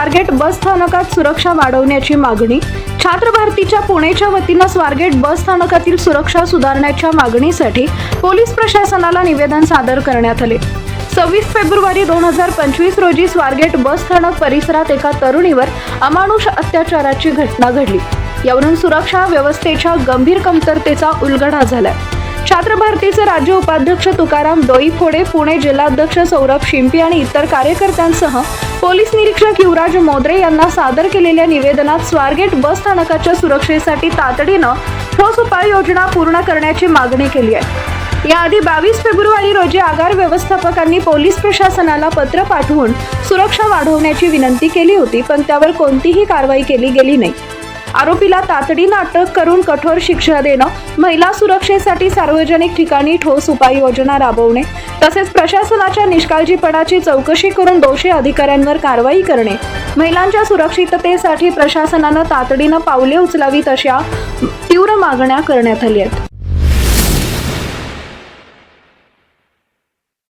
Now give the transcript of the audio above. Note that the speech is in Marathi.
स्वारगेट बस स्थानकात सुरक्षा वाढवण्याची मागणी। छात्र भारतीच्या पुणेच्या वतीनं स्वारगेट बस स्थानकातील सुरक्षा सुधारण्याच्या मागणीसाठी पोलीस प्रशासनाला निवेदन सादर करण्यात आले। 26 फेब्रुवारी 2025 रोजी स्वारगेट बस स्थानक परिसरात एका तरुणीवर अमानुष अत्याचाराची घटना घडली। यावरून सुरक्षा व्यवस्थेच्या गंभीर कमतरतेचा उलगडा झालाय। छात्र भारतीचे राज्य उपाध्यक्ष तुकाराम डोईफोडे, पुणे जिल्हाध्यक्ष सौरभ शिंपी आणि इतर कार्यकर्त्यांसह पोलीस निरीक्षक युवराज मोद्रे यांना सादर केलेल्या निवेदनात स्वारगेट बस स्थानकाच्या सुरक्षेसाठी तातडीनं ठोस उपाययोजना पूर्ण करण्याची मागणी केली आहे। याआधी 22 फेब्रुवारी रोजी आगार व्यवस्थापकांनी पोलीस प्रशासनाला पत्र पाठवून सुरक्षा वाढवण्याची विनंती केली होती, पण त्यावर कोणतीही कारवाई केली गेली नाही। आरोपीला तातडीनं अटक करून कठोर शिक्षा देणं, महिला सुरक्षेसाठी सार्वजनिक ठिकाणी ठोस उपाययोजना राबवणे, तसेच प्रशासनाच्या निष्काळजीपणाची चौकशी करून दोषी अधिकाऱ्यांवर कारवाई करणे, महिलांच्या सुरक्षिततेसाठी प्रशासनानं तातडीनं पावले उचलावीत अशा तीव्र मागण्या करण्यात आल्या आहेत।